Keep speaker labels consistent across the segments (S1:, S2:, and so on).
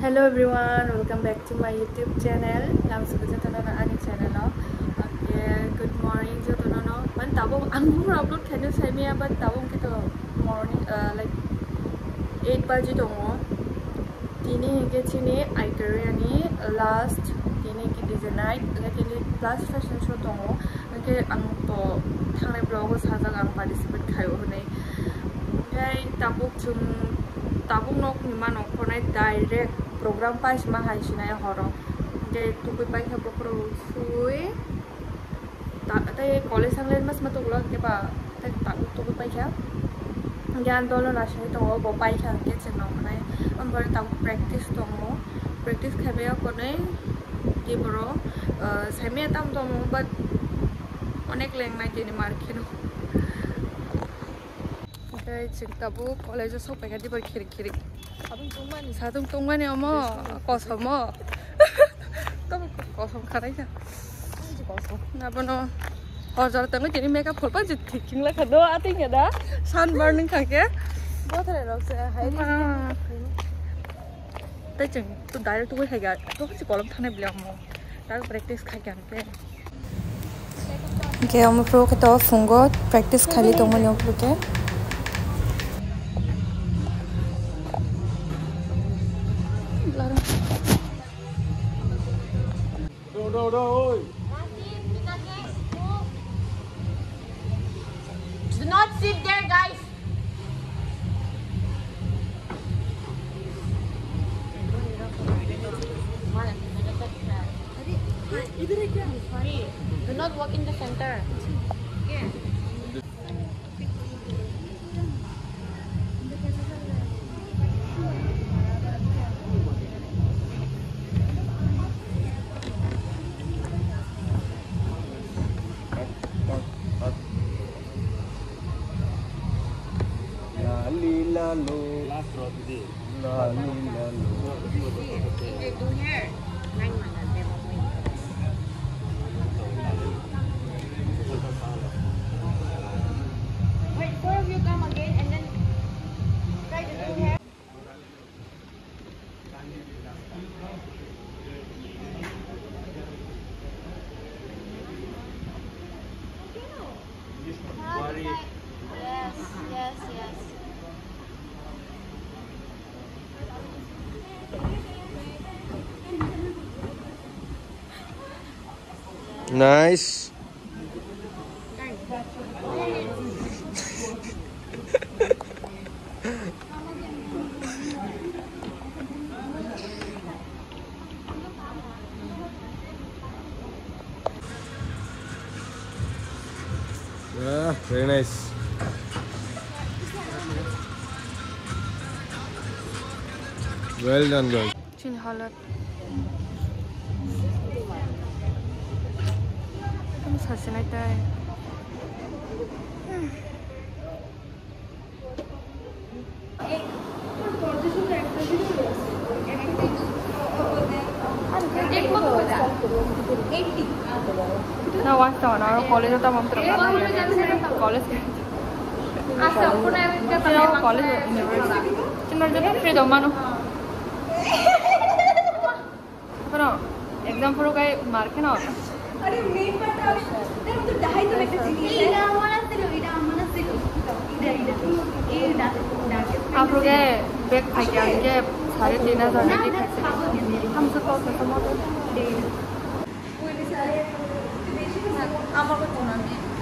S1: Hello everyone, welcome back to my YouTube channel. Langsung ke channel ani channel. Okay, good morning jo tono. Man tabung anggur upload kena saya mia but tabung kita morning like 8 baji tongo. Tini ke sini itinerary ani last tini ke design like ini last fashion show tongo. Okay, ang to thangai blog sajang ang participate kayo hunai. Okay, tabung nok ni man ok konai direct program pas mahai sinai horong de tupai pai ha bokro sui ta college anglen mas matuglo ke ba ta tupai pai ha gyan dolo na sai to bo pai ha ke cheno nai ambar ta practice to mo practice khabe ko nai ki bro same tam to mo but onek leng nai jeni mar khino tai chingtabu college so pai ga di bar khiri 사동 동만이 어머 거서머 또 거서 가라이자 거서 나보노 어저 땅에 제니 메가 볼빠지 티킹라 가도 아팅야다 sunburn खाके बहुत है रोसे हाइरी तेजंग तो direct तो है गा तो किसी column थाने बिला हम डायरेक्ट प्रैक्टिस खाके आके के हम प्रो के तो फुंगो प्रैक्टिस खाली तो मन यो के
S2: Do not sit there, guys. Do not walk in the center.
S3: Last row today.
S2: Do here. Wait, four of you come again and then try to do here. Yes.
S3: Nice. Yeah, very nice. Well done, guys.
S1: Chin halat 사진 할 때 ना वास्ता ना college होता हम तरफ college college चिन्ह जब free दो मानो पर एग्जाम फॉर का मार्क है ना
S2: अरे मेन पता है तो ढाई तो लेकर चली है इधर मना से
S1: आप लोग बैग खाई के आएंगे 3,500 की हम सब तो समझो আমার কথা না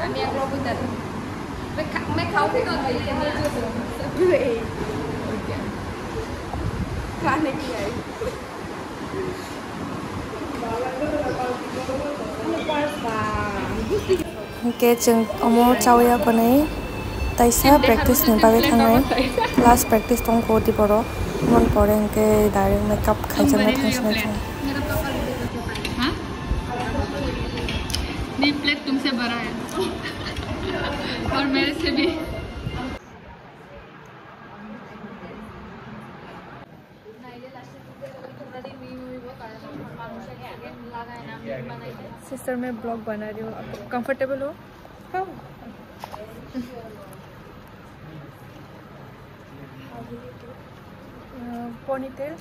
S1: আমি একবার বুঝতে मैं खाओ के कर रही है खाने की आई के जों अमो चावया कोनै ताइसा प्रैक्टिस नि बागे थांनाय लास्ट प्रैक्टिस दं को दि बरो मन परे के डायरेक्ट मेकअप खाइजोंना थांसनाय थां हां ये प्लेट तुमसे बड़ा है और मेरे से भी सिस्टर मैं ब्लॉग बना रही हूँ आप कंफर्टेबल हो हाँ ponytail.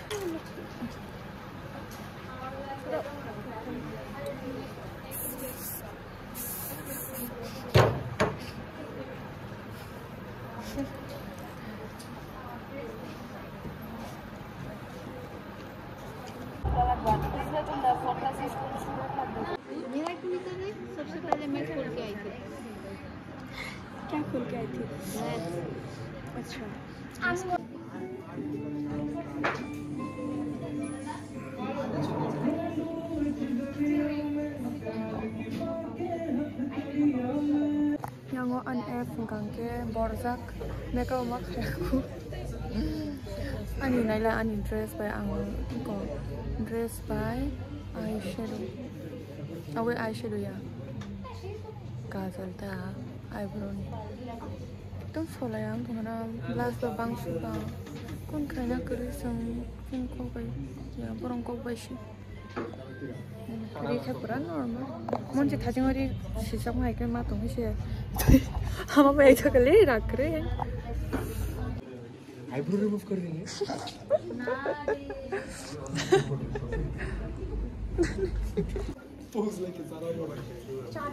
S2: मेरा कविता है सबसे पहले मैं खोल के आई थी
S1: क्या खोल के आई थी अच्छा yang an F gangke borzak makeup mak aku ani naila ani dress by ang ko dress by eyeshadow awe eyeshadow ya kajal ta eyebrow ni tum sola yang thona blush ba bang su ba kon khana kari sang fin ko bai ya borong ko bai shi 이렇게 불안 normal 뭔지 다징어리 시작만 이렇게 막 동시에 아마 왜 저걸 내리라 그래
S3: eyebrow remove कर देंगे pose लेके सारा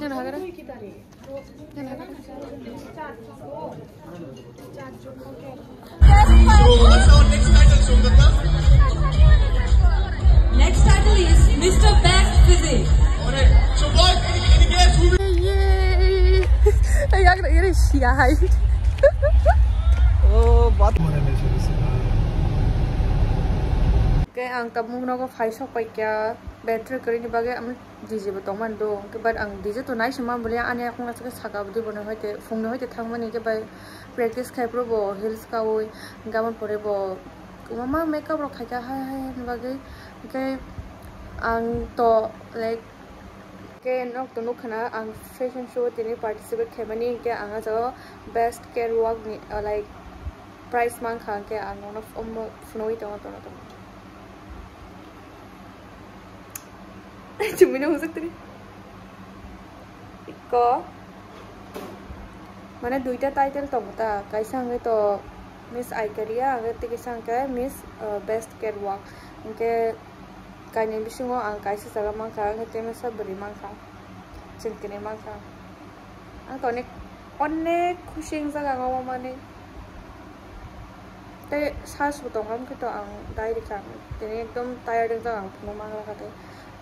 S1: जना हागरा
S4: Next title is Mr. Best Physique.
S3: So boys, any guess who
S1: Yay! यार ये शिया है
S3: ओ बात होने लगी शुरू से
S1: के आं तब मुंगनो को फाइस हो पाई क्या बैटरी करी नि बागे हम डीजे बतों मन दो के बाद आं डीजे तो नाइस मा बोले आने आखुंगा से सागा बदि बने होते फुंगनो होते थांगमनि के बाय प्रैक्टिस खाइप्रो बो हिल्स का ओय गामन परे बो मामा मेकअप रो खाइका हाय बागे के आं तो लाइक के नोक तो नुखना आं फैशन शो तिनि पार्टिसिपेट खेमनि के आंगा जो बेस्ट केयर वॉक नि लाइक प्राइस मान खा के आं नो ओम फुनोइ तो जुमिना हो सकती इको माने दुईटा टाइटल तो बता कैसा हंगे तो मिस आइकरिया हंगे ते कैसा हंगे मिस बेस्ट केयर वॉक उनके काइने बिसिंगो आं कैसे जगह मांखा हंगे ते में सब बड़ी मांखा चिंतने मांखा आं तो अनेक खुशी जगह गाँव माने ते सास बतों हम के तो आं डायरी का तेने एकदम टायर्ड जगह आं फुनो मांगा खाते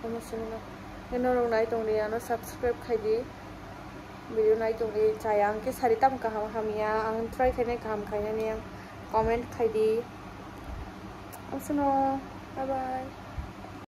S1: Emotional. Kena orang naik tong dia, no subscribe khaidi. Video naik tong dia, sayang ke sarita muka ham ya, ang try kene kaham kayaknya nih, comment khaidi. Emotional. Bye bye.